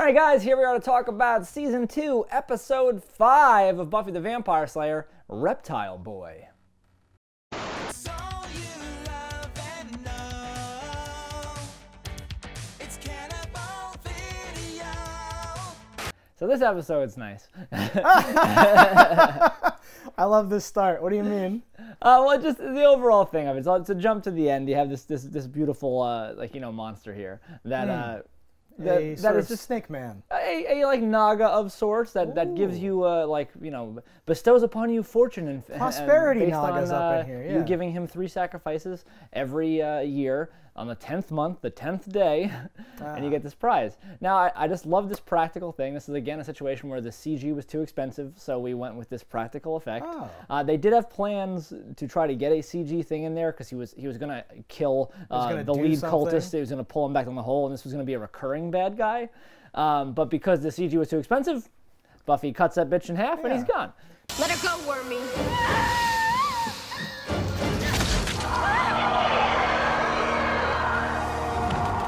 Alright guys, here we are to talk about Season 2, Episode 5 of Buffy the Vampire Slayer, Reptile Boy. So this episode's nice. I love this start. What do you mean? Well, just the overall thing of it. So it's a jump to the end. You have this beautiful, monster here that that is just Snake Man. A like Naga of sorts that gives you bestows upon you fortune and prosperity. Based Naga's on, up in here. Yeah. You giving him 3 sacrifices every year on the 10th month, the 10th day, and you get this prize. Now I just love this practical thing. This is again a situation where the CG was too expensive, so we went with this practical effect. They did have plans to try to get a CG thing in there because he was gonna kill the lead cultist. He was gonna pull him back down the hole, and this was gonna be a recurring bad guy. But because the CG was too expensive, Buffy cuts that bitch in half and he's gone. Let her go, Wormy.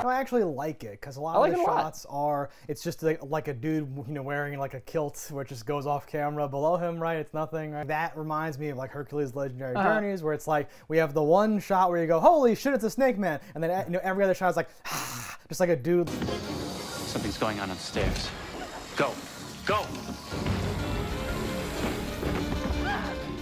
I actually like it because a lot of the shots are it's just like a dude wearing like a kilt where it just goes off camera below him, right? It's nothing. Right? That reminds me of like Hercules' Legendary Journeys, where it's like we have the one shot where you go, holy shit, it's a Snake Man, and then every other shot is like just like a dude. Something's going on upstairs. Go, go.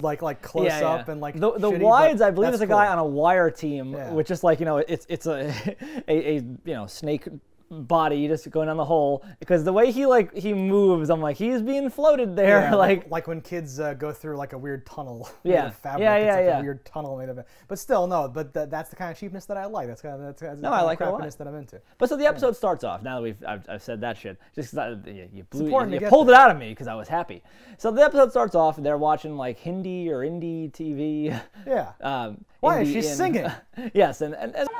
Like close up and like the wides. I believe there's a guy on a wire team, which is like it's a snake body just going down the hole, because the way he moves, I'm like he's being floated there. Yeah, like when kids go through like a weird tunnel. Yeah, fabric. A weird tunnel made of it. But still, no. But that's the kind of cheapness that I like. That's the kind of crappiness that I'm into. But so the episode starts off. Now that I've said that shit, just because you pulled it out of me because I was happy. So the episode starts off and they're watching like Hindi or indie TV. Yeah. Why is she singing? Yes, and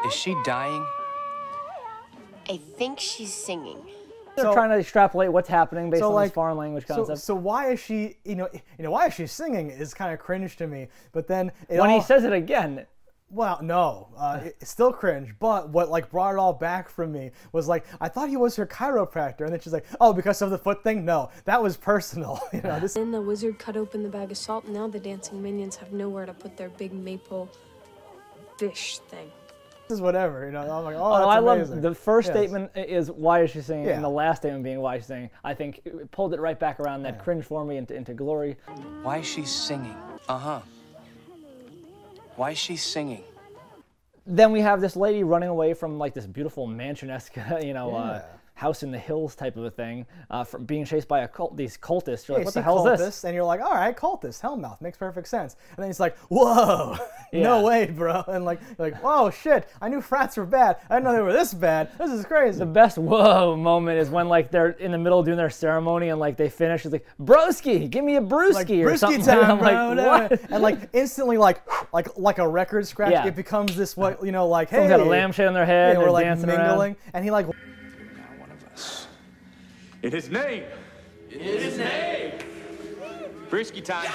is she dying? I think she's singing. They're trying to extrapolate what's happening based on this foreign language concept. So why is she, why is she singing is kind of cringe to me. But then when he says it again. Well, no, it's still cringe. But what like brought it all back from me was like I thought he was her chiropractor, and then she's like, oh, because of the foot thing. No, that was personal. Then the wizard cut open the bag of salt. And now the dancing minions have nowhere to put their big maple fish thing. This is whatever, I'm like, oh, that's I amazing. Love the first statement is why is she singing, and the last statement being why is she singing. I think it pulled it right back around that cringe for me into glory. Why is she singing? Why is she singing? Then we have this lady running away from like this beautiful mansion-esque, house in the hills type of a thing, from being chased by these cultists. You're like, what the hell is this? And you're like, all right, cultist, Hellmouth, makes perfect sense. And then it's like, whoa, no way, bro. And you're like, oh shit, I knew frats were bad. I didn't know they were this bad. This is crazy. The best whoa moment is when like they're in the middle doing their ceremony and like they finish. It's like, broski, give me a brewski or something. Time, I'm like, what? And like instantly, like a record scratch, it becomes this like, hey, someone's got a lampshade on their head. And we're like dancing mingling, around. and he like. In his name! In his name! Brisky time!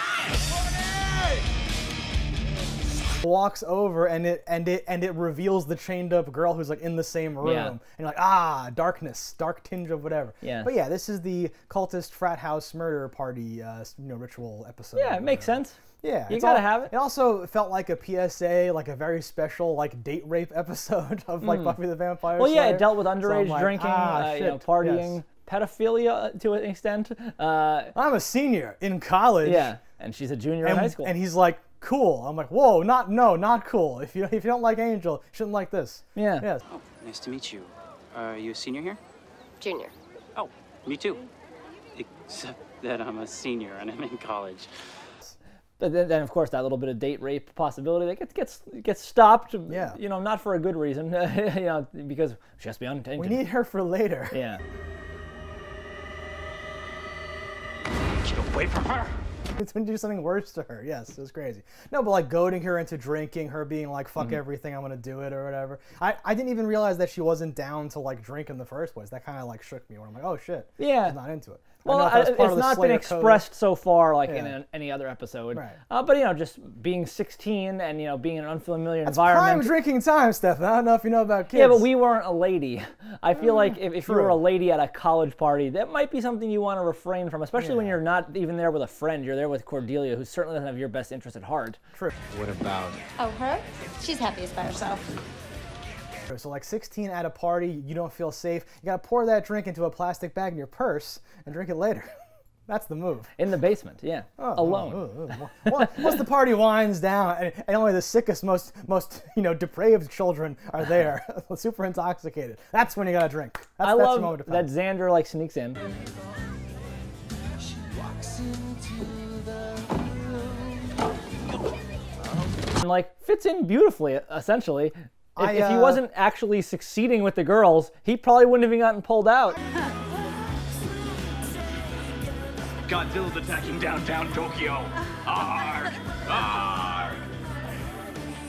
Walks over and it reveals the chained up girl who's like in the same room. And you're like, darkness, dark tinge of whatever. But yeah, this is the cultist frat house murder party ritual episode. Yeah, it makes sense. Yeah, you gotta have it. It also felt like a PSA, like a very special like date rape episode of like Buffy the Vampire Slayer. Well, yeah, it dealt with underage drinking, partying. Yes. Pedophilia to an extent. I'm a senior in college. Yeah, and she's a junior in high school. And he's like, cool. I'm like, whoa, not cool. If you don't like Angel, you shouldn't like this. Yeah. Yes. Oh, nice to meet you. Are you a senior here? Junior. Oh, me too. Except that I'm a senior and I'm in college. But then of course, that little bit of date rape possibility that gets stopped. Yeah. Not for a good reason. Because she has to be unattended. We need her for later. Yeah. Get away from her! It's been do something worse to her. Yes, it was crazy. No, but like goading her into drinking, her being like, fuck everything, I'm gonna do it or whatever. I didn't even realize that she wasn't down to like drink in the first place. That kind of like shook me when I'm like, oh shit. Yeah. She's not into it. Well, it's not been expressed so far like in any other episode. Right. But, you know, just being 16 and, you know, being in an unfamiliar That's environment. prime drinking time, Steph. I don't know if you know about kids. Yeah, but we weren't a lady. I feel like if you were a lady at a college party, that might be something you want to refrain from, especially when you're not even there with a friend. You're there with Cordelia, who certainly doesn't have your best interest at heart. True. What about? Oh, her? She's happiest by herself. So like 16 at a party, you don't feel safe. You gotta pour that drink into a plastic bag in your purse and drink it later. That's the move. In the basement, yeah. Alone. Once the party winds down and only the sickest, most you know, depraved children are there, super intoxicated. That's when you gotta drink. That's I love your moment of that power. Xander like sneaks in. And like fits in beautifully, essentially. If he wasn't actually succeeding with the girls, he probably wouldn't have even gotten pulled out. Godzilla's attacking downtown Tokyo. Arr! Arr!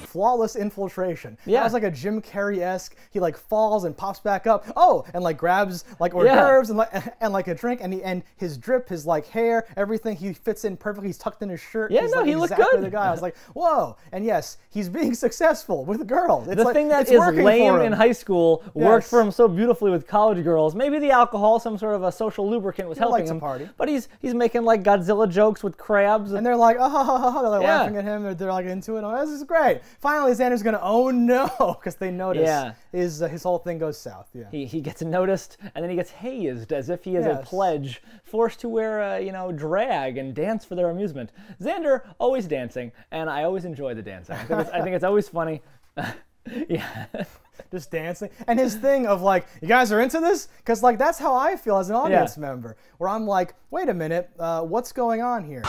Flawless infiltration. Yeah. That was like a Jim Carrey-esque. He like falls and pops back up. Oh, and like grabs like hors d'oeuvres and like a drink, and his drip, his like hair, everything, he fits in perfectly. He's tucked in his shirt. Yeah, he's, no, like, he looked exactly good. The guy. I was like, whoa. And yes, he's being successful with girls. It's The like, thing that it's is working lame for him. in high school worked Yes. for him so beautifully with college girls. Maybe the alcohol, some sort of a social lubricant, was helping likes a him. party. But he's making like Godzilla jokes with crabs. And they're like, oh, they're like Yeah. laughing at him. They're like into it. Oh, this is great. Finally, Xander's gonna, oh no, because they notice his whole thing goes south. Yeah. He gets noticed, and then he gets hazed as if he is a Yes. pledge, forced to wear, you know, drag and dance for their amusement. Xander, always dancing, and I always enjoy the dancing. I think it's always funny. Yeah. Just dancing. And his thing of like, you guys are into this? Because like, that's how I feel as an audience member, where I'm like, wait a minute, what's going on here?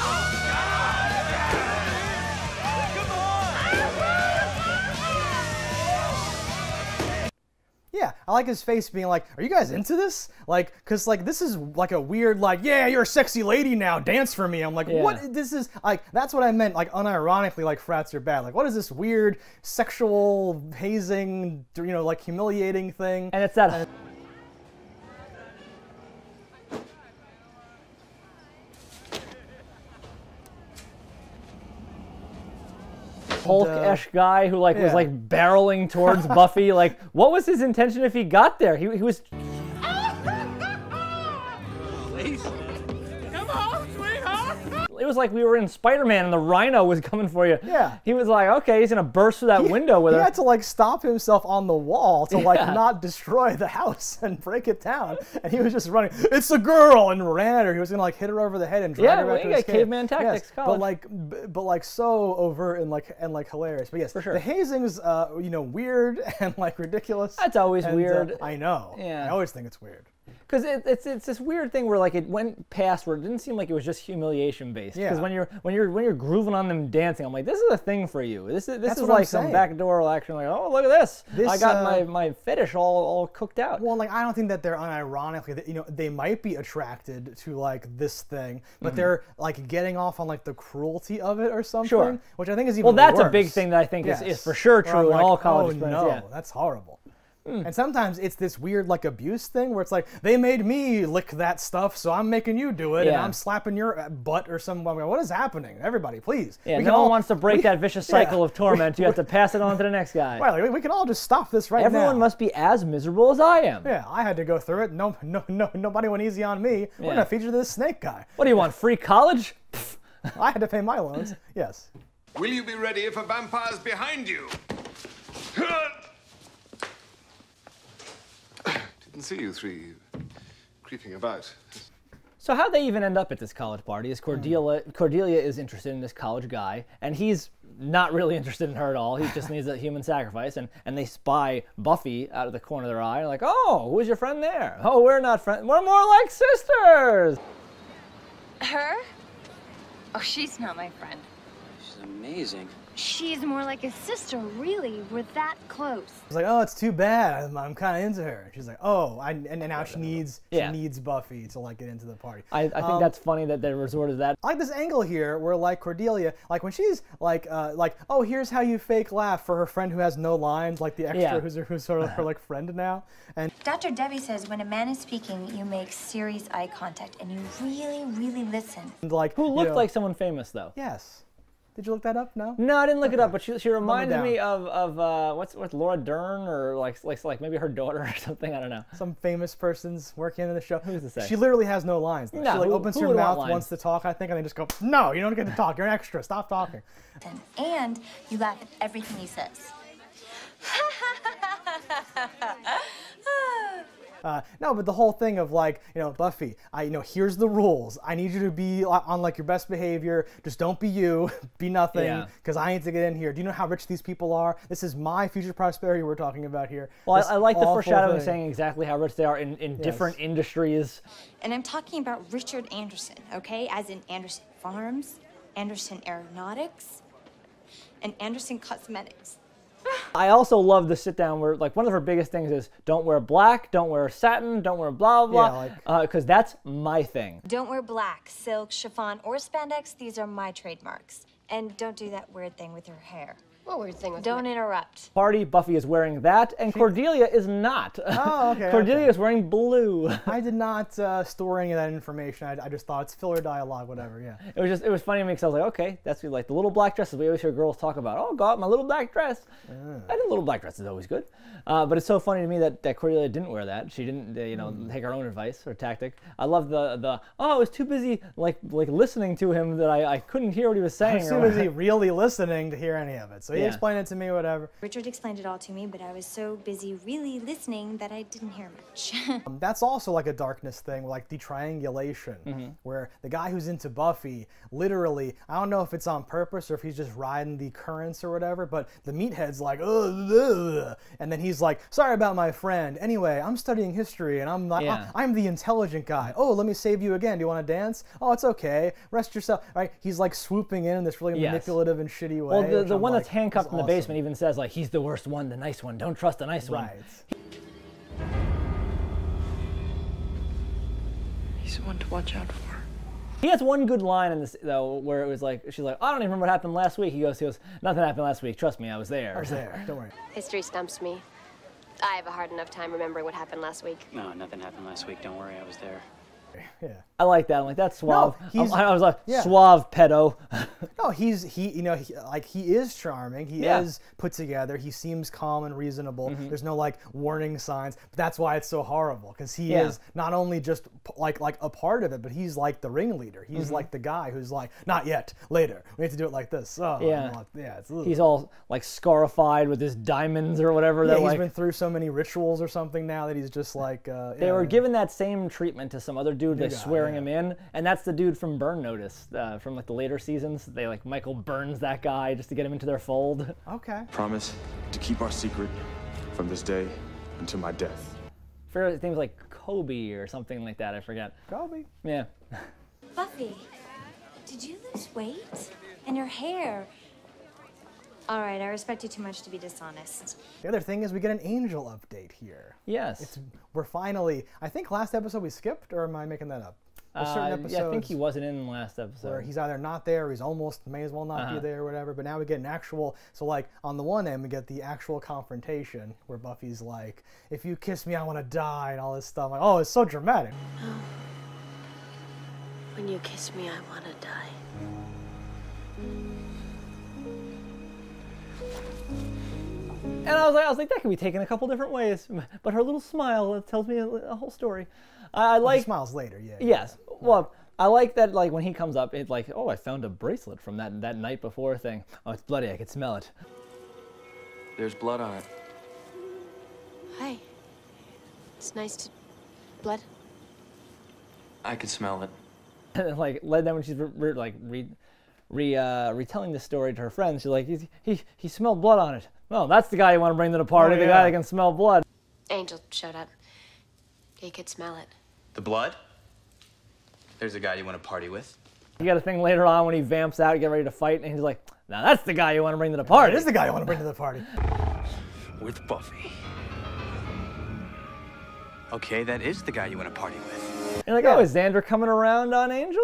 Yeah, I like his face being like, are you guys into this? Like, cause like this is like a weird like, yeah, you're a sexy lady now, dance for me. I'm like, what? This is like, that's what I meant, like unironically, like frats are bad. Like, what is this weird sexual hazing, you know, like humiliating thing? And it's that. Hulk-esque guy who like was like barreling towards Buffy. Like, what was his intention if he got there? He was. Come on, sweetheart! It was like we were in Spider-Man and the Rhino was coming for you. Yeah. He was like, okay, he's gonna burst through that window with he her. had to like stop himself on the wall to like not destroy the house and break it down. And he was just running, it's a girl, and ran at her. He was gonna like hit her over the head and drag her back to his cave. Caveman tactics. Yes, but like so overt and like hilarious. But yes, for sure. The hazing's you know, weird and like ridiculous. That's always weird. I know. Yeah. I always think it's weird. Because it's this weird thing where like it went past where it didn't seem like it was just humiliation based. Because when you're grooving on them dancing, I'm like, this is a thing for you. This is like some backdoor action. Like, oh, look at this. I got my fetish all cooked out. Well, like I don't think that they're unironically, you know, they might be attracted to like this thing, but they're like getting off on like the cruelty of it or something. Sure. Which I think is even well, that's worse. a big thing that I think is for sure true in all college friends. No, yeah. that's horrible. And sometimes it's this weird like abuse thing where it's like, they made me lick that stuff, so I'm making you do it, and I'm slapping your butt or something. I'm like, what is happening? Everybody, please. Yeah, no one wants to break that vicious cycle of torment. You have to pass it on to the next guy. Right, like, we can all just stop this right now. Everyone must be as miserable as I am. Yeah, I had to go through it. No, nobody went easy on me. We're gonna feature this snake guy. What do you want, free college? I had to pay my loans. Yes. Will you be ready if a vampire's behind you? Didn't see you three creeping about. So how'd they even end up at this college party? Is Cordelia is interested in this college guy, and he's not really interested in her at all. He just needs a human sacrifice, and they spy Buffy out of the corner of their eye. Like, oh, who's your friend there? Oh, we're not friends. We're more like sisters. Her? Oh, she's not my friend. She's amazing. She's more like a sister, really. We're that close. It's like, oh, it's too bad. I'm kind of into her. She's like, oh, and now she needs Buffy to like get into the party. I think that's funny that they resorted to that. I like this angle here where like Cordelia, like when she's like, oh, here's how you fake laugh for her friend who has no lines, like the extra who's sort of her like friend now. And Dr. Debbie says when a man is speaking, you make serious eye contact and you really, really listen. Like who looked like someone famous though? Yes. Did you look that up? No. No, I didn't look it up, but she reminded me of what's Laura Dern or like maybe her daughter or something. I don't know. Some famous person's working in the show. Who's to say? She literally has no lines. Though. No, she like opens her mouth, wants to talk, I think, and they just go, no, you don't get to talk. You're an extra. Stop talking. And you laugh at everything he says. No, but the whole thing of like, Buffy, here's the rules. I need you to be on like your best behavior. Just don't be you, be nothing, because I need to get in here. Do you know how rich these people are? This is my future prosperity we're talking about here. Well, I like the foreshadowing saying exactly how rich they are in different industries. And I'm talking about Richard Anderson, okay? As in Anderson Farms, Anderson Aeronautics, and Anderson Cosmetics. I also love the sit down where like one of her biggest things is don't wear black, don't wear satin, don't wear blah blah blah, because that's my thing. Don't wear black, silk, chiffon, or spandex. These are my trademarks. And don't do that weird thing with your hair. What weird thing with Don't interrupt. Party, Buffy is wearing that, and Cordelia is not. Oh, okay. Cordelia is wearing blue. I did not store any of that information. I just thought it's filler dialogue, whatever. Yeah. It was funny to me because I was like, okay, that's like the little black dresses we always hear girls talk about. Oh, God, my little black dress. I think little black dress is always good. But it's so funny to me that Cordelia didn't wear that. She didn't, take her own advice or tactic. I love the I was too busy like listening to him that I couldn't hear what he was saying. I was too busy really listening to hear any of it. So he explained it to me, whatever. Richard explained it all to me, but I was so busy really listening that I didn't hear much. That's also like a darkness thing, like the triangulation, where the guy who's into Buffy, literally, I don't know if it's on purpose or if he's just riding the currents or whatever, but the meathead's like, ugh, and then he's like, sorry about my friend. Anyway, I'm studying history, and I'm the intelligent guy. Oh, let me save you again. Do you want to dance? Oh, it's okay. Rest yourself. Right? He's like swooping in this really manipulative and shitty way. Well, the one that's handcuffed in the basement even says like, he's the worst one, the nice one. Don't trust the nice one. Right. He's the one to watch out for. He has one good line in this though, where it was like, she's like, I don't even remember what happened last week. He goes, nothing happened last week. Trust me, I was there. I was there. Don't worry. History stumps me. I have a hard enough time remembering what happened last week. No, nothing happened last week. Don't worry, I was there. Yeah. I like that. I'm like, that's suave. No, I was like, suave pedo. No, he is charming. He is put together. He seems calm and reasonable. There's no like warning signs. But that's why it's so horrible, because he is not only just like a part of it, but he's like the ringleader. He's like the guy who's like, not yet, later. We have to do it like this. Oh, he's all like scarified with his diamonds or whatever. Yeah, he's been through so many rituals or something now that he's just like. They were given that same treatment to some other dude. They swearing him in, and that's the dude from Burn Notice, from like the later seasons. They like Michael burns that guy just to get him into their fold. Okay. Promise to keep our secret from this day until my death. For things like Kobe or something like that, I forget. Kobe. Yeah. Buffy, did you lose weight? And your hair? All right, I respect you too much to be dishonest. The other thing is we get an Angel update here. Yes. We're finally, I think last episode we skipped, or am I making that up? Certain episodes yeah, I think he wasn't in the last episode. Where he's either not there, or he's almost may as well not be there or whatever, but now we get an actual, so like on the one end we get the actual confrontation where Buffy's like, if you kiss me I want to die and all this stuff. Like, oh, it's so dramatic. Oh. When you kiss me I want to die. And I was like, that can be taken a couple different ways. But her little smile tells me a whole story. I like. She smiles later, yeah. Yes. Well, I like that. Like when he comes up, it's like, oh, I found a bracelet from that night before thing. Oh, it's bloody. I could smell it. There's blood on it. Hi. It's nice to. Blood. I could smell it. And like, then when she's retelling the story to her friends, she's like, he smelled blood on it. Well, that's the guy you want to bring to the party, the guy that can smell blood. Angel showed up. He could smell it. The blood? There's a guy you want to party with? You got a thing later on when he vamps out, get ready to fight, and he's like, now that's the guy you want to bring to the party. It is the guy you want to bring to the party. With Buffy. Okay, that is the guy you want to party with. You're like, oh, is Xander coming around on Angel?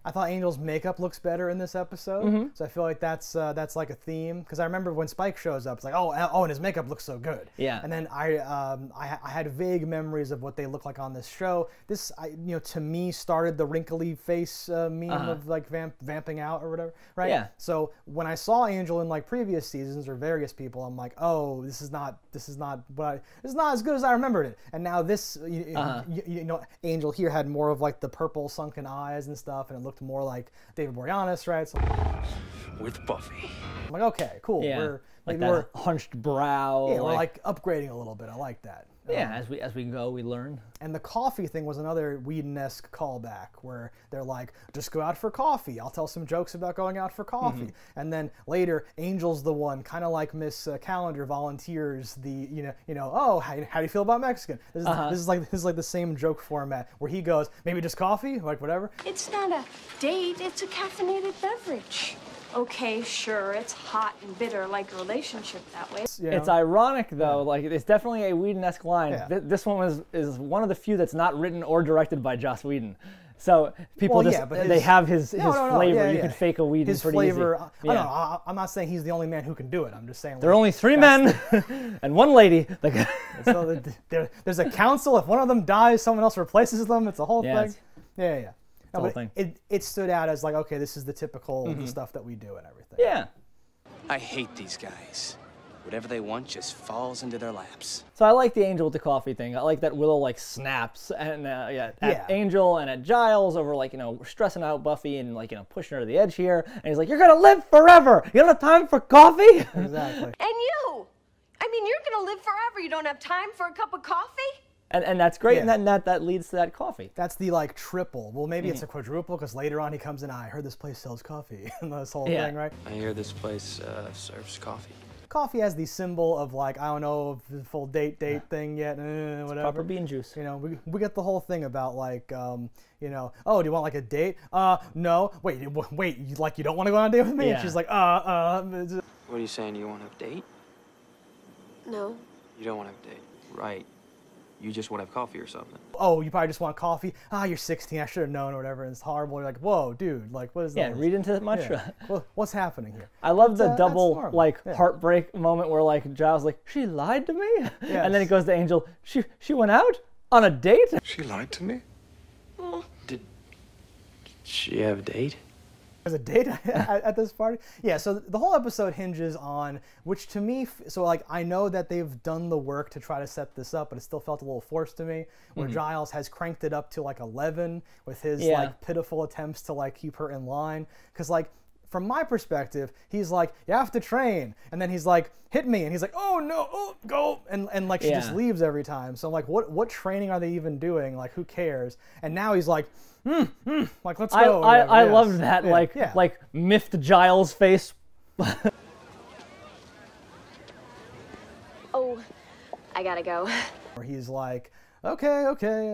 I thought Angel's makeup looks better in this episode, so I feel like that's like a theme. Because I remember when Spike shows up, it's like, oh, and his makeup looks so good. Yeah. And then I had vague memories of what they look like on this show. This, to me, started the wrinkly face meme of like vamping out or whatever, right? Yeah. So when I saw Angel in like previous seasons or various people, I'm like, oh, this is not as good as I remembered it. And now this, Angel here had more of like the purple sunken eyes and stuff, and it looked more like David Boreanaz, right? So, with Buffy. I'm like, okay, cool. Yeah. We're hunched brow. Yeah, we're like upgrading a little bit. I like that. Yeah, as we go, we learn. And the coffee thing was another Whedon-esque callback where they're like, just go out for coffee. I'll tell some jokes about going out for coffee. And then later, Angel's the one, kind of like Miss Calendar volunteers the, oh, how do you feel about Mexican? This is like the same joke format where he goes, maybe just coffee, like whatever. It's not a date, it's a caffeinated beverage. Okay, sure, it's hot and bitter like a relationship that way. It's ironic, though. Like, it's definitely a Whedon-esque line. Yeah. This one is one of the few that's not written or directed by Joss Whedon. So people they have his flavor. Yeah, you can fake a Whedon his pretty flavor. easy. I'm not saying he's the only man who can do it. I'm just saying there are only 3 men and 1 lady. So there's a council. If one of them dies, someone else replaces them. It's a whole thing. Yeah. No, but it stood out as like, okay, this is the typical stuff that we do and everything. Yeah. I hate these guys. Whatever they want just falls into their laps. So I like the Angel with the coffee thing. I like that Willow like snaps and at Angel and at Giles over like stressing out Buffy and like pushing her to the edge here. And he's like, "You're gonna live forever. You don't have time for coffee." Exactly. And you, I mean, you're gonna live forever. You don't have time for a cup of coffee. And that's great, and that leads to that coffee. That's the like triple. Well, maybe it's a quadruple because later on he comes in. I heard this place sells coffee, and this whole thing, right? I hear this place serves coffee. Coffee has the symbol of like, I don't know the full date thing yet, whatever. Proper bean juice. We get the whole thing about like, oh, do you want like a date? No. Wait, you don't want to go on a date with me? Yeah. And she's like, What are you saying? You want to have a date? No. You don't want to have a date, right? You just want to have coffee or something. Oh, you probably just want coffee. You're 16. I should have known or whatever. And it's horrible. You're like, whoa, dude. Like, what is that? Yeah, read into it much. Yeah. Well, what's happening here? I love the double heartbreak moment where like Giles like, she lied to me, and then he goes to Angel. She went out on a date. She lied to me. Did she have a date? There's a date at this party? Yeah, so the whole episode hinges on, which to me, so like I know that they've done the work to try to set this up, but it still felt a little forced to me, where Giles has cranked it up to like 11 with his like pitiful attempts to like keep her in line. Because like, from my perspective, he's like, you have to train. And then he's like, hit me. And he's like, oh no, oh, go. And like she just leaves every time. So I'm like, what training are they even doing? Like, who cares? And now he's like, like, let's go. I loved that, like miffed Giles face. Oh, I gotta go. Or he's like, okay,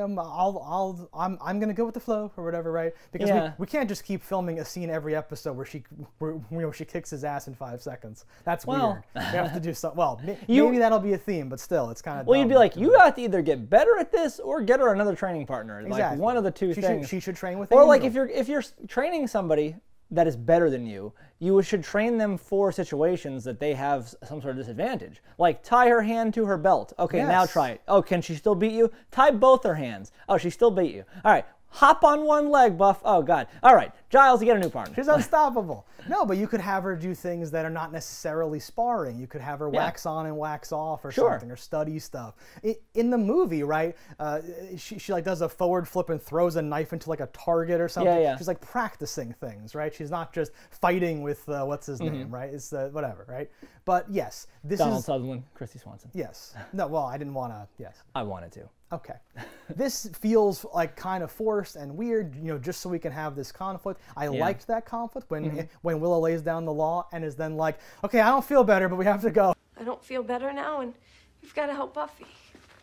I'm gonna go with the flow or whatever, right? Because we can't just keep filming a scene every episode where she kicks his ass in 5 seconds. That's weird. We have to do something. Well, maybe that'll be a theme, but still, it's kind of. Well, you'd be like, you have to either get better at this or get her another training partner. Exactly. Like one of the two things. She should train with. Or Angel. like if you're training somebody that is better than you, you should train them for situations that they have some sort of disadvantage. Like tie her hand to her belt. Okay, now try it. Oh, can she still beat you? Tie both her hands. Oh, she still beat you. All right, hop on one leg, Buff. Oh, God. All right, Giles, you get a new partner. She's unstoppable. No, but you could have her do things that are not necessarily sparring. You could have her wax on and wax off or something, or study stuff. In the movie, right, she like does a forward flip and throws a knife into like a target or something. She's like practicing things, right? She's not just fighting with, what's his name, right? It's whatever, right? But yes, this Donald is... Sutherland, Christy Swanson. Yes. No, well, I didn't want to, I wanted to. Okay. This feels like kind of forced and weird, just so we can have this conflict. I liked that conflict when Willow lays down the law and is then like, okay, I don't feel better, but we have to go. I don't feel better now, and we've got to help Buffy.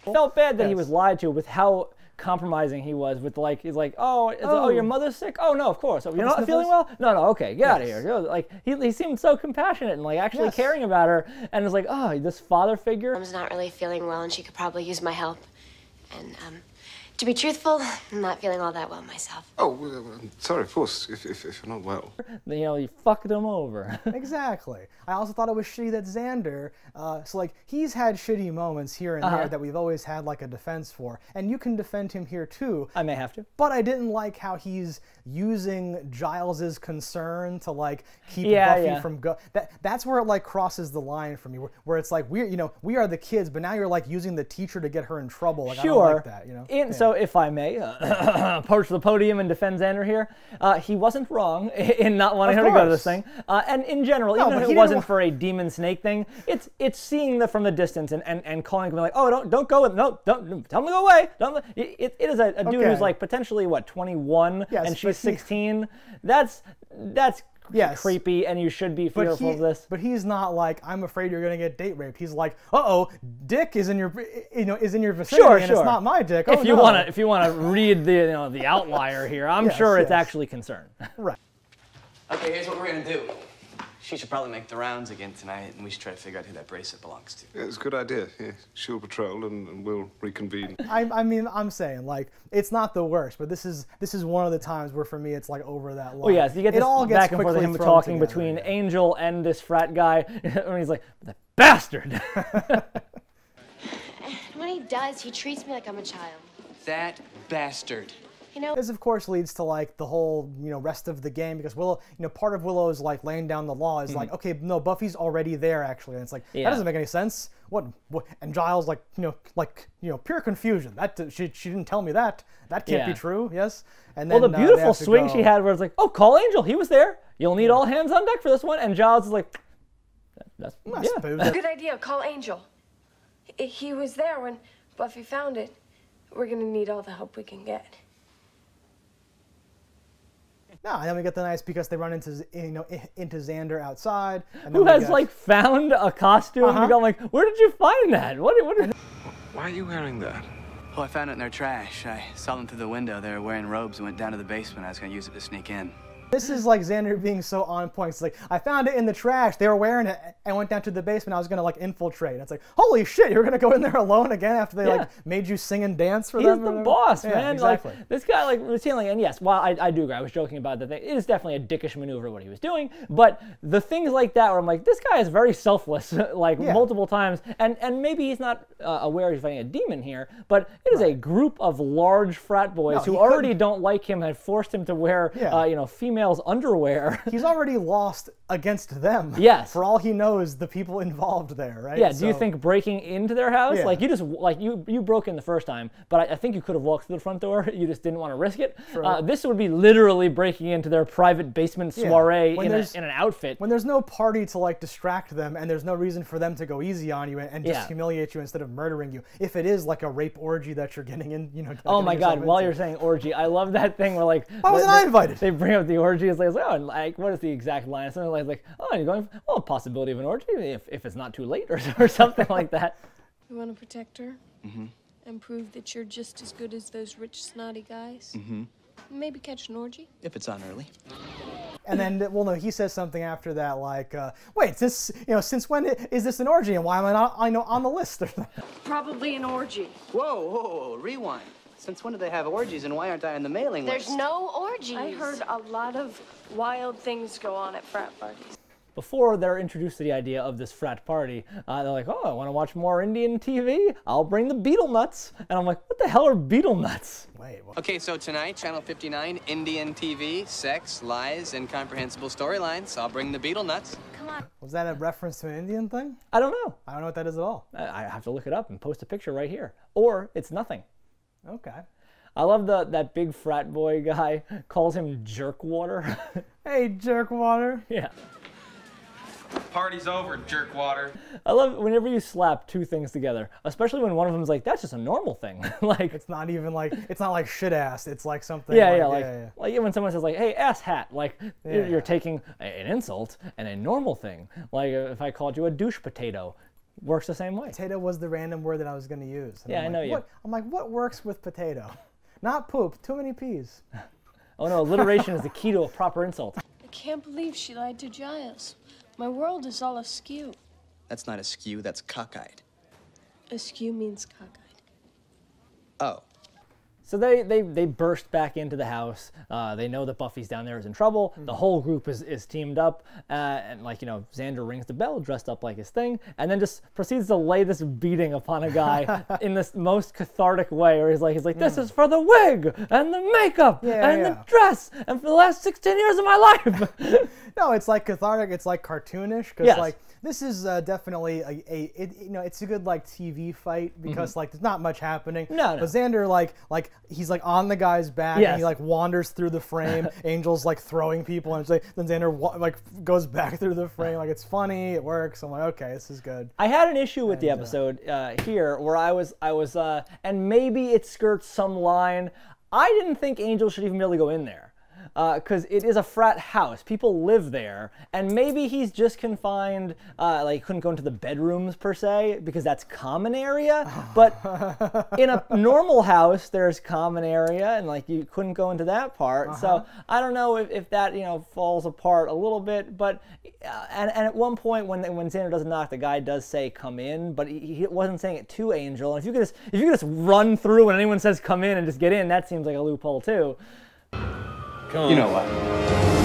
Felt bad that he was lied to with how compromising he was with like, he's like, oh, your mother's sick? Oh no, of course. Oh, you're not feeling well? No, okay, get out of here. Like he seemed so compassionate and like actually caring about her, and it's like, oh, this father figure. Mom's not really feeling well, and she could probably use my help. And to be truthful, I'm not feeling all that well myself. Oh, well, I'm sorry, of course, if you're not well. You know, you fucked him over. Exactly. I also thought it was shitty that Xander, so like, he's had shitty moments here and there that we've always had like a defense for, and you can defend him here too. I may have to. But I didn't like how he's using Giles's concern to like keep Buffy from that's where it like crosses the line for me, where it's like, we are the kids, but now you're like using the teacher to get her in trouble. Like, sure. I don't like that, you know? So if I may approach the podium and defend Xander here, he wasn't wrong in not wanting her to go to this thing. And in general, even if it wasn't for a demon snake thing, it's seeing from the distance and calling him like, oh, don't go, no, don't, tell him to go away. It is a dude who's like potentially, what, 21, and she's 16. That's creepy, and you should be fearful of this. But he's not like, I'm afraid you're gonna get date raped. He's like, uh-oh, dick is in your vicinity, and it's not my dick. If you wanna read the outlier here, I'm sure it's actually concern. Right. Okay, here's what we're gonna do. She should probably make the rounds again tonight, and we should try to figure out who that bracelet belongs to. Yeah, it's a good idea. Yeah, she'll patrol, and we'll reconvene. I mean, I'm saying, like, it's not the worst, but this is one of the times where for me it's like over that line. Well, yes, you get this back and forth of him talking between Angel and this frat guy, and he's like, the bastard. When he does, he treats me like I'm a child. That bastard. This of course leads to like the whole rest of the game, because Willow, part of Willow's like laying down the law is like, okay, no, Buffy's already there actually, and it's like that doesn't make any sense. What? And Giles like pure confusion. That she didn't tell me that. That can't be true. Yes. And then the beautiful swing she had where it's like, oh, call Angel, he was there. You'll need all hands on deck for this one. And Giles is like, that's good idea. Call Angel. He was there when Buffy found it. We're gonna need all the help we can get. No, and then we get the nice, because they run into Xander outside. And who has like found a costume? I'm like, where did you find that? What? Why are you wearing that? Oh, I found it in their trash. I saw them through the window. They were wearing robes and went down to the basement. I was gonna use it to sneak in. This is like Xander being so on point. It's like, I found it in the trash. They were wearing it and went down to the basement. I was going to like infiltrate. And it's like, holy shit, you're going to go in there alone again after they like made you sing and dance for them? He's the boss, man. Exactly. Like, this guy like routinely, and yes, while I do agree, I was joking about the thing. It is definitely a dickish maneuver what he was doing, but the things like that where I'm like, this guy is very selfless, like multiple times, and maybe he's not aware he's fighting a demon here, but it is a group of large frat boys who already don't like him, had forced him to wear, females' underwear. He's already lost against them. Yes. For all he knows, the people involved there, right? Yeah. Do you think breaking into their house, like you just you broke in the first time, but I think you could have walked through the front door. You just didn't want to risk it. Sure. This would be literally breaking into their private basement soiree in an outfit. When there's no party to like distract them, and there's no reason for them to go easy on you and just humiliate you instead of murdering you. If it is like a rape orgy that you're getting in, oh my God! While you're saying orgy, I love that thing where like, why wasn't I invited? They bring up the orgy. It's like, like, what is the exact line? Something like, oh, you're going, well, possibility of an orgy if it's not too late or something like that. You want to protect her? And prove that you're just as good as those rich, snotty guys? Maybe catch an orgy? If it's on early. And then, well, no, he says something after that like, wait, since when is this an orgy, and why am I not, on the list? Probably an orgy. Whoa, rewind. Since when do they have orgies, and why aren't I on the mailing list? There's no orgies. I heard a lot of wild things go on at frat parties. Before they're introduced to the idea of this frat party, they're like, oh, I want to watch more Indian TV? I'll bring the beetle nuts. And I'm like, what the hell are beetle nuts? Wait, what? Okay, so tonight, Channel 59, Indian TV, sex, lies, incomprehensible storylines. I'll bring the beetle nuts. Come on. Was that a reference to an Indian thing? I don't know. I don't know what that is at all. I have to look it up and post a picture right here. Or it's nothing. Okay. I love that big frat boy guy calls him Jerkwater. Hey, Jerkwater. Yeah. Party's over, jerkwater. I love whenever you slap two things together, especially when one of them's like, that's just a normal thing. Like, it's not even like, it's not like shit ass. It's like something. Like when someone says like, hey, ass hat, like you're taking an insult and a normal thing. Like if I called you a douche potato, works the same way. Potato was the random word that I was going to use. And yeah, I know you. I'm like, what works with potato? Not poop. Too many peas. Oh no, alliteration is the key to a proper insult. I can't believe she lied to Giles. My world is all askew. That's not askew, that's cockeyed. Askew means cockeyed. Oh. So they burst back into the house. They know that Buffy's down there is in trouble. The whole group is teamed up. And like, you know, Xander rings the bell dressed up like his thing and then just proceeds to lay this beating upon a guy in this most cathartic way where he's like, this is for the wig and the makeup and the dress and for the last 16 years of my life. No, it's like cathartic. It's like cartoonish because like this is definitely it's a good like TV fight because like there's not much happening. No. But Xander like he's like on the guy's back and he like wanders through the frame. Angel's like throwing people and then Xander like goes back through the frame. Like it's funny, it works. I'm like, okay, this is good. I had an issue with the episode here where I was and maybe it skirts some line. I didn't think Angel should even be able to go in there. Because it is a frat house. People live there. And maybe he's just confined, like couldn't go into the bedrooms per se, because that's common area. But in a normal house, there's common area, and like you couldn't go into that part. So I don't know if that, you know, falls apart a little bit. But, and at one point when Xander does knock, the guy does say, come in, but he wasn't saying it to Angel. And if you could just run through when anyone says come in and just get in, that seems like a loophole too. You know what?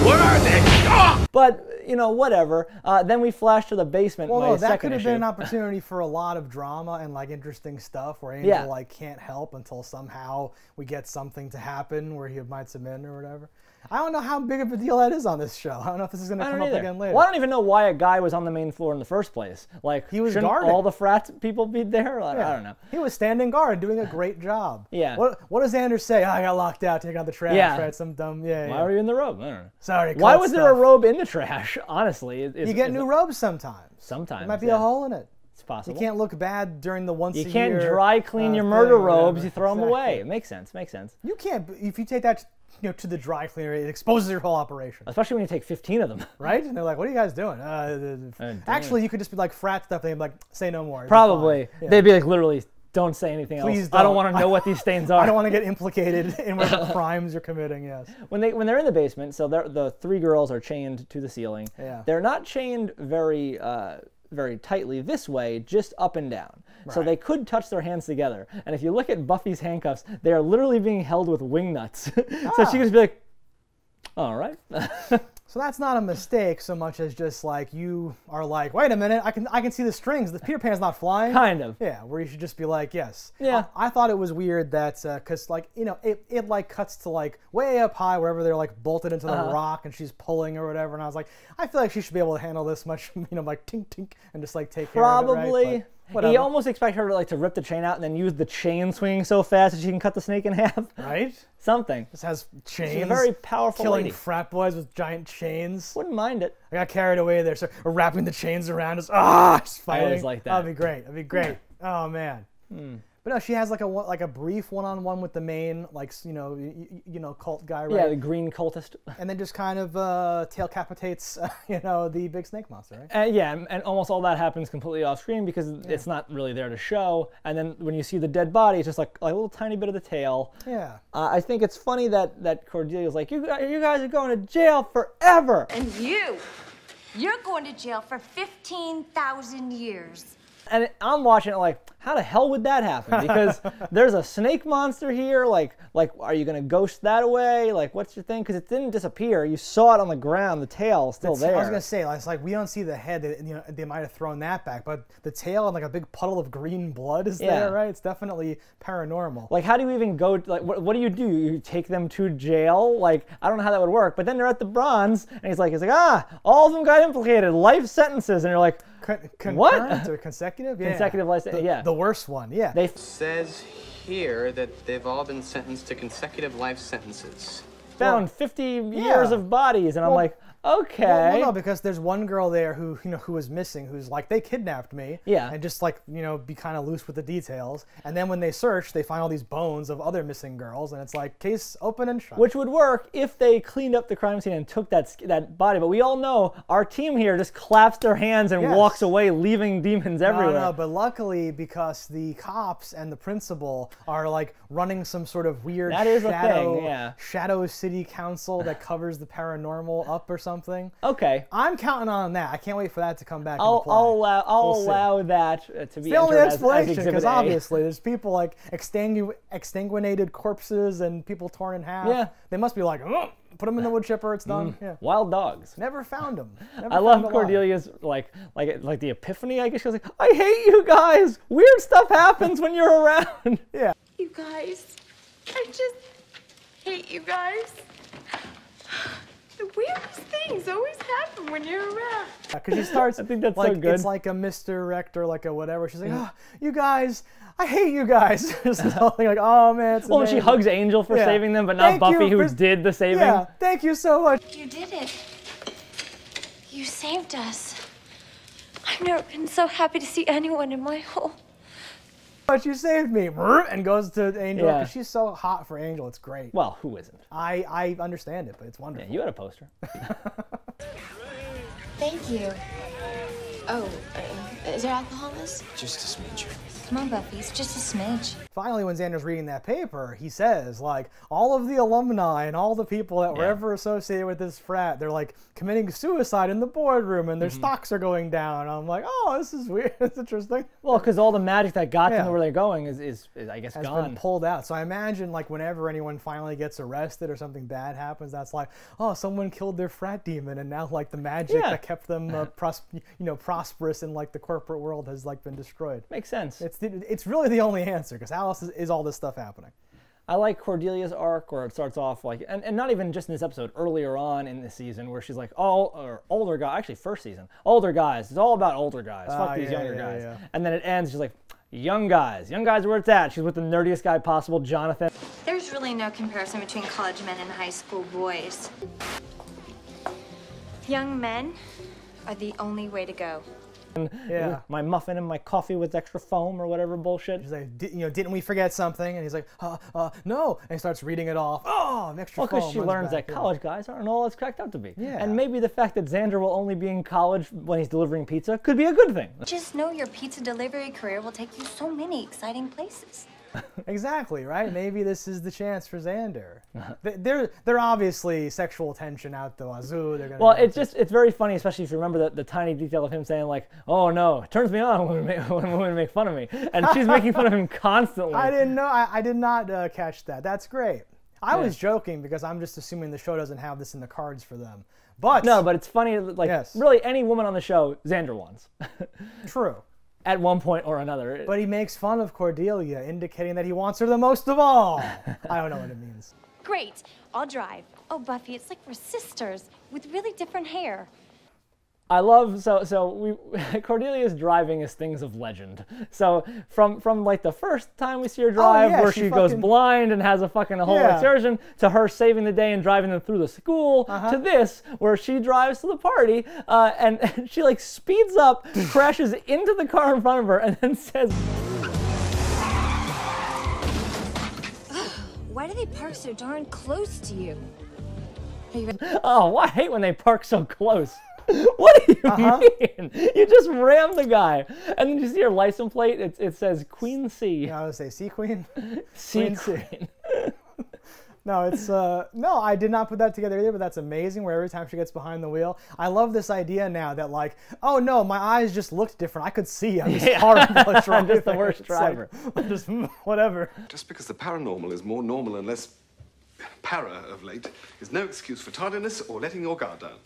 Where are they? Oh! But, you know, whatever. Then we flash to the basement. Well, no, that could have been an opportunity for a lot of drama and like interesting stuff where Angel like can't help until somehow we get something to happen where he invites him in or whatever. I don't know how big of a deal that is on this show. I don't know if this is going to come up again later. Well, I don't even know why a guy was on the main floor in the first place. Like, he was shouldn't guarding. All the frat people be there? I don't know. He was standing guard, doing a great job. Yeah. What does Anders say? Oh, I got locked out, taking out the trash. Yeah. Right? Some dumb. Why were you in the robe? I don't know. Sorry. Why was there a robe in the trash? Honestly, you get new robes sometimes. Sometimes. There might be a hole in it. It's possible. You can't look bad during the once a year. You can't dry clean your murder robes. You throw them away. It makes sense. Makes sense. You can't if you take that. You know, to the dry cleaner, it exposes your whole operation. Especially when you take 15 of them. Right? And they're like, what are you guys doing? Actually, you could just be like, frat stuff, they'd be like, say no more. Probably. They'd be like, literally, don't say anything Please else. don't. I don't want to know what these stains are. I don't want to get implicated in whatever crimes you're committing, yes. When they're in the basement, so the three girls are chained to the ceiling. Yeah. They're not chained very tightly this way, just up and down. Right. So they could touch their hands together. And if you look at Buffy's handcuffs, they are literally being held with wing nuts. So she could just be like, all right. So that's not a mistake so much as just like you are like, wait a minute, I can see the strings. The Peter Pan's not flying. Kind of. Yeah, where you should just be like, yes. Yeah. I thought it was weird that because like you know it like cuts to like way up high wherever they're like bolted into the rock and she's pulling or whatever, and I was like, I feel like she should be able to handle this much, you know, like tink tink and just like take care of it. Right? He almost expect her to rip the chain out and then use the chain swinging so fast that she can cut the snake in half. Right? Something. This has chains. She's a very powerful killing lady. Frat boys with giant chains. Wouldn't mind it. I got carried away there, so we're wrapping the chains around us. Just fighting. I always like that. That'd be great. That'd be great. Oh man. But no, she has like a brief one-on-one with the main you know cult guy, right? Yeah, the green cultist. And then just kind of tail capitates you know the big snake monster, right? Yeah, and almost all that happens completely off screen because it's not really there to show. And then when you see the dead body, it's just like a little tiny bit of the tail. Yeah. I think it's funny that Cordelia's like, you guys are going to jail forever. And you're going to jail for 15,000 years. And I'm watching it like, how the hell would that happen? Because there's a snake monster here. Like, are you gonna ghost that away? Like, what's your thing? Because it didn't disappear. You saw it on the ground. The tail still there. I was gonna say, it's like we don't see the head. You know, they might have thrown that back, but the tail and like a big puddle of green blood is there, right? It's definitely paranormal. Like, how do you even go? Like, what do? You take them to jail? Like, I don't know how that would work. But then they're at the Bronze, and he's like, all of them got implicated, life sentences, and you're like, what? Or consecutive? Yeah. Consecutive life sentences. Yeah. The worst one. Yeah. It says here that they've all been sentenced to consecutive life sentences. Found 50 years of bodies, and I'm like, Okay. Well, no, because there's one girl there who who was missing, who's like, they kidnapped me. Yeah. And just like, be kind of loose with the details. And then when they search, they find all these bones of other missing girls, and it's like, case open and shut. Which would work if they cleaned up the crime scene and took that body. But we all know our team here just claps their hands and walks away, leaving demons everywhere. No, but luckily, because the cops and the principal are like running some sort of weird shadow city council that covers the paranormal up or something. Okay. I'm counting on that. I can't wait for that to come back. I'll allow that to be the only entered explanation, because obviously there's people like exsanguinated corpses and people torn in half. Yeah. They must be like, oh, put them in the wood chipper, it's done. Yeah. Wild dogs. Never found them. I love Cordelia's like the epiphany, I guess. She was like, I hate you guys. Weird stuff happens when you're around. Yeah. You guys, I just hate you guys. The weirdest things always happen when you're around. Because she starts, I think that's like, so good. it's like a misdirect or like a whatever. She's like, oh, you guys, I hate you guys. Just something like, oh man, it's amazing. She hugs Angel for saving them, but not Buffy, who did the saving. Yeah, thank you so much. You did it. You saved us. I've never been so happy to see anyone in my whole... But you saved me, and goes to Angel, because she's so hot for Angel. It's great. Well, who isn't? I understand it, but it's wonderful. Yeah, you had a poster. Thank you. Oh, is there alcohol in this? Just a smidge. Come on, Buffy, it's just a smidge. Finally, when Xander's reading that paper, he says, like, all of the alumni and all the people that were ever associated with this frat, they're like committing suicide in the boardroom and their stocks are going down. I'm like, oh, this is weird. It's interesting. Well, because all the magic that got them where they're going is I guess, has gone. been pulled out. So I imagine, like, whenever anyone finally gets arrested or something bad happens, that's like, oh, someone killed their frat demon, and now, like, the magic that kept them prosperous in, like, the corporate world has, like, been destroyed. Makes sense. It's really the only answer, because how else is all this stuff happening? I like Cordelia's arc where it starts off like, and not even just in this episode, earlier on in the season where she's like, older guy, actually first season, older guys, it's all about older guys, fuck these younger guys. Yeah. And then it ends, she's like, young guys are where it's at. She's with the nerdiest guy possible, Jonathan. There's really no comparison between college men and high school boys. Young men are the only way to go. My muffin and my coffee with extra foam or whatever bullshit. She's like, didn't we forget something? And he's like, no. And he starts reading it off. Oh, extra foam. Well, because she learns that college guys aren't all it's cracked out to be. Yeah. And maybe the fact that Xander will only be in college when he's delivering pizza could be a good thing. Just know your pizza delivery career will take you so many exciting places. Exactly, right? Maybe this is the chance for Xander. They're obviously sexual tension out the wazoo. It's very funny, especially if you remember the tiny detail of him saying like, oh no, it turns me on when women make fun of me. And she's making fun of him constantly. I didn't know, I did not catch that. That's great. I was joking because I'm just assuming the show doesn't have this in the cards for them. But no, but it's funny, like really any woman on the show, Xander wants. True. At one point or another. But he makes fun of Cordelia, indicating that he wants her the most of all. I don't know what it means. Great, I'll drive. Oh, Buffy, it's like we're sisters with really different hair. I love, Cordelia's driving is things of legend. So from like the first time we see her drive where she goes blind and has a fucking whole excursion, to her saving the day and driving them through the school, to this where she drives to the party and she like speeds up, crashes into the car in front of her and then says, why do they park so darn close to you? Oh, I hate when they park so close. What do you mean? You just rammed the guy. And then you see her license plate, it says Queen C. Yeah, I would say Sea Queen. Sea Queen. No, it's, no, I did not put that together either, but that's amazing where every time she gets behind the wheel. I love this idea now that like, oh no, my eyes just looked different. I could see. I'm just horrible at driving. I'm just the worst driver. Like, just whatever. Just because the paranormal is more normal and less para of late is no excuse for tardiness or letting your guard down.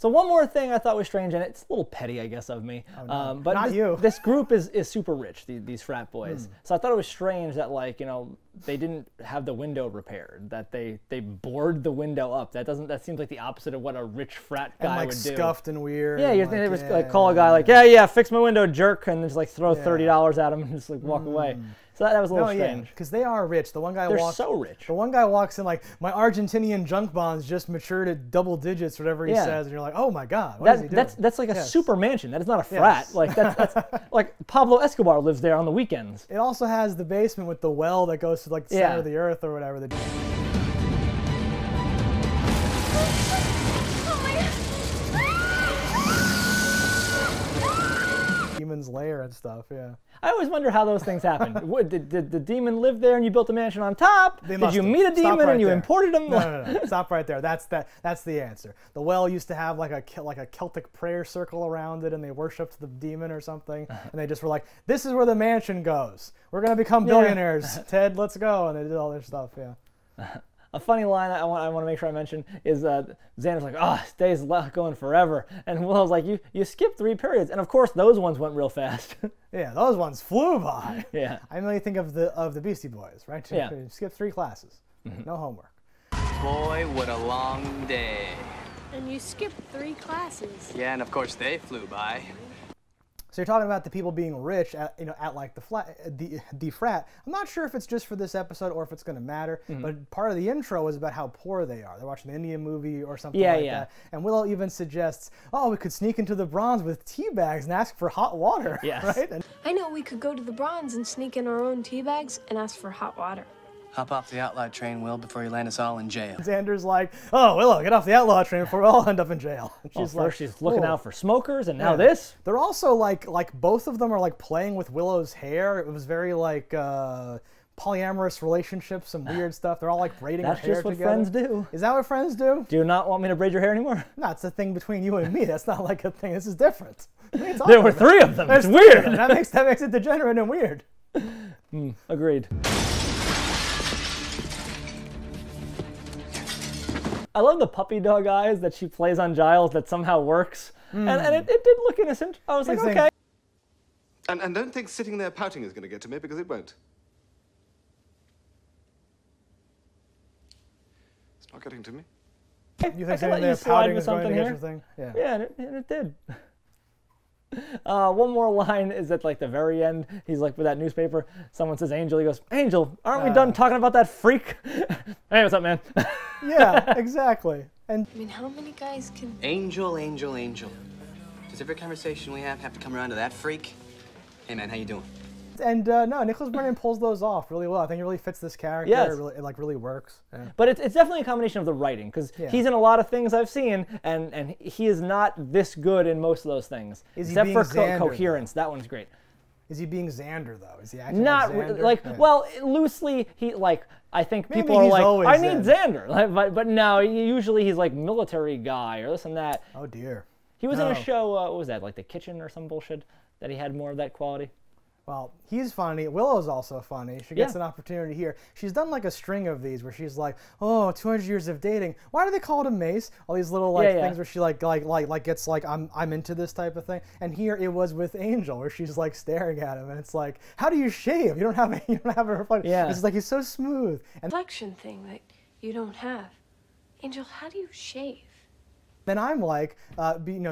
So one more thing I thought was strange, and it's a little petty, I guess, of me. Oh, no. But not you. This group is super rich, these frat boys. So I thought it was strange that, like, they didn't have the window repaired, that they bored the window up. That seems like the opposite of what a rich frat guy would do. And like scuffed and weird. Yeah, you'd think they would call a guy like, yeah, fix my window, jerk, and just like throw $30 at him and just like walk away. So that was a little strange. Because they are rich. The one guy They're so rich. The one guy walks in like, my Argentinian junk bonds just matured at double digits, whatever he says, and you're like, oh my God, what is he doing? That's like a super mansion. That is not a frat. Like that's like Pablo Escobar lives there on the weekends. It also has the basement with the well that goes to like the center of the earth or whatever. Demon's lair and stuff, yeah. I always wonder how those things happen. Did the demon live there and you built a mansion on top? Did you meet a demon and you imported him? No. Stop right there. That's the answer. The well used to have like a Celtic prayer circle around it, and they worshipped the demon or something, and they just were like, this is where the mansion goes. We're going to become billionaires. Ted, let's go. And they did all their stuff, yeah. A funny line I want to make sure I mention is Xander's like, oh, this day's going forever. And Willow's like, you skipped 3 periods. And of course, those ones went real fast. Yeah, those ones flew by. Yeah. I really think of the Beastie Boys, right? Yeah. You skip 3 classes. No homework. Boy, what a long day. And you skipped 3 classes. Yeah, and of course they flew by. So you're talking about the people being rich at like the frat. I'm not sure if it's just for this episode or if it's going to matter, but part of the intro is about how poor they are. They're watching an Indian movie or something like that. And Willow even suggests, oh, we could sneak into the Bronze with tea bags and ask for hot water. Yes. Right? And I know we could go to the Bronze and sneak in our own tea bags and ask for hot water. Hop off the outlaw train, Will, before you land us all in jail. Xander's like, oh, Willow, get off the outlaw train before we all end up in jail. And she's she's looking out for smokers, and now this. They're also like both of them are like playing with Willow's hair. It was very like polyamorous relationships, some weird stuff. They're all like braiding their hair together. That's just what friends do. Is that what friends do? Do you not want me to braid your hair anymore? No, it's a thing between you and me. That's not like a thing. This is different. There were 3 of them. It's weird. That makes it degenerate and weird. Agreed. I love the puppy dog eyes that she plays on Giles that somehow works. And it did look innocent. I was like, okay. And don't think sitting there pouting is going to get to me, because it won't. It's not getting to me. You think sitting there pouting is going to get your thing? Yeah, and it did. One more line is at like the very end. He's like with that newspaper. Someone says Angel. He goes, Angel, aren't we done talking about that freak? Hey, what's up, man? Yeah, exactly. And I mean, how many guys can... Angel. Does every conversation we have to come around to that freak? Hey, man, how you doing? And no, Nicholas Brennan pulls those off really well. I think it really fits this character. Yes. It really works. Yeah. But it's definitely a combination of the writing, because he's in a lot of things I've seen, and he is not this good in most of those things. Except for coherence. That one's great. Is he being Xander though? Is he acting not like Xander? Like well, loosely he like I think maybe people are like I need Xander, like, but no, usually he's like military guy or this and that. Oh dear. He was in a show. What was that, like The Kitchen or some bullshit? That he had more of that quality. Well, he's funny. Willow's also funny. She gets an opportunity here. She's done like a string of these where she's like, oh, 200 years of dating. Why do they call it a mace? All these little things where she like gets like I'm into this type of thing. And here it was with Angel where she's like staring at him and it's like, how do you shave? You don't have a reflection. Yeah. It's like he's so smooth. And reflection thing that you don't have. Angel, how do you shave? Then I'm like,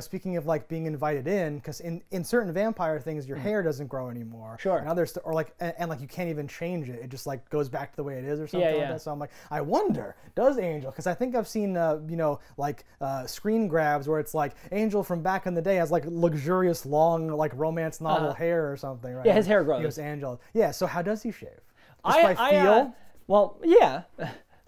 speaking of like being invited in, because in certain vampire things, your hair doesn't grow anymore. Sure. And others, or like, and like you can't even change it. It just like goes back to the way it is or something like that. So I'm like, I wonder, does Angel? Because I think I've seen, screen grabs where it's like Angel from back in the day has like luxurious long like romance novel hair or something, right? Yeah, his hair grows. Goes Angel. Yeah. So how does he shave? Just by feel? Well, yeah.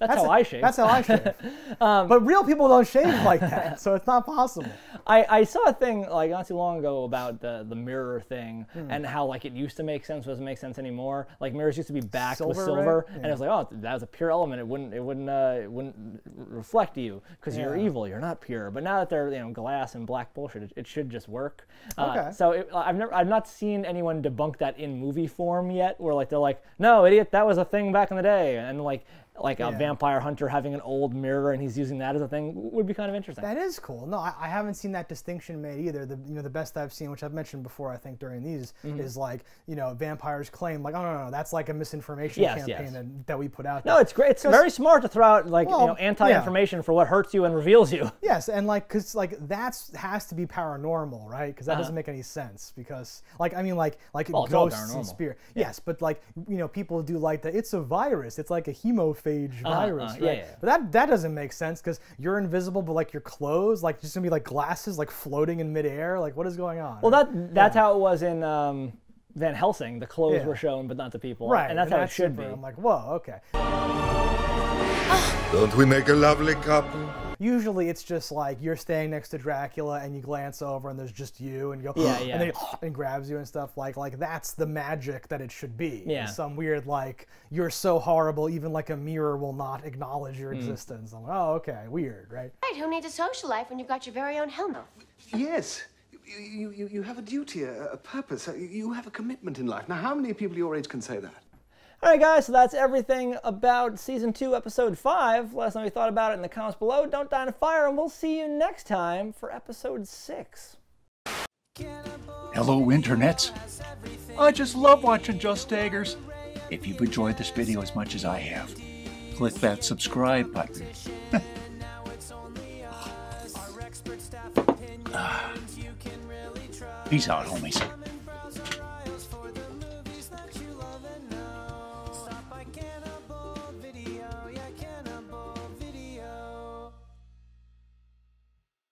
That's how I shave. That's how I shave. But real people don't shave like that, so it's not possible. I saw a thing like not too long ago about the mirror thing and how like it used to make sense, but doesn't make sense anymore. Like mirrors used to be backed with silver, and it was like, oh, that was a pure element. It wouldn't reflect you because you're evil. You're not pure. But now that they're glass and black bullshit, it should just work. Okay. So I've not seen anyone debunk that in movie form yet, where like they're like, no, idiot, that was a thing back in the day, and like. like a vampire hunter having an old mirror and he's using that as a thing would be kind of interesting. That is cool. No, I haven't seen that distinction made either. The best I've seen, which I've mentioned before, I think during these, is like vampires claim like, oh no, that's like a misinformation campaign that we put out there. No, it's great. It's very smart to throw out like anti-information for what hurts you and reveals you. Yes, and like because like has to be paranormal, right? Because that doesn't make any sense. Because like I mean like ghosts and spirit. Yes, but like people do like that. It's a virus. It's like a hemophage virus, right? But that doesn't make sense because you're invisible, but like your clothes, like just gonna be like glasses, like floating in midair. Like what is going on? Well, that's how it was in Van Helsing. The clothes were shown, but not the people. Right, and that's how it should be. I'm like, whoa, okay. Don't we make a lovely couple? Usually it's just like you're staying next to Dracula and you glance over and there's just you and you go and then and grabs you and stuff like that's the magic that it should be. Yeah. Some weird like you're so horrible even like a mirror will not acknowledge your existence. I'm like, oh okay, weird, right? Right, who needs a social life when you've got your very own Helmo? Yes. You have a duty, a purpose. You have a commitment in life. Now, how many people your age can say that? All right, guys, so that's everything about Season 2, Episode 5. Let us know what you thought about it in the comments below. Don't die in a fire, and we'll see you next time for Episode 6. Hello, internets. I just love watching JustDaggers. If you've enjoyed this video as much as I have, click that subscribe button. Peace out, homies.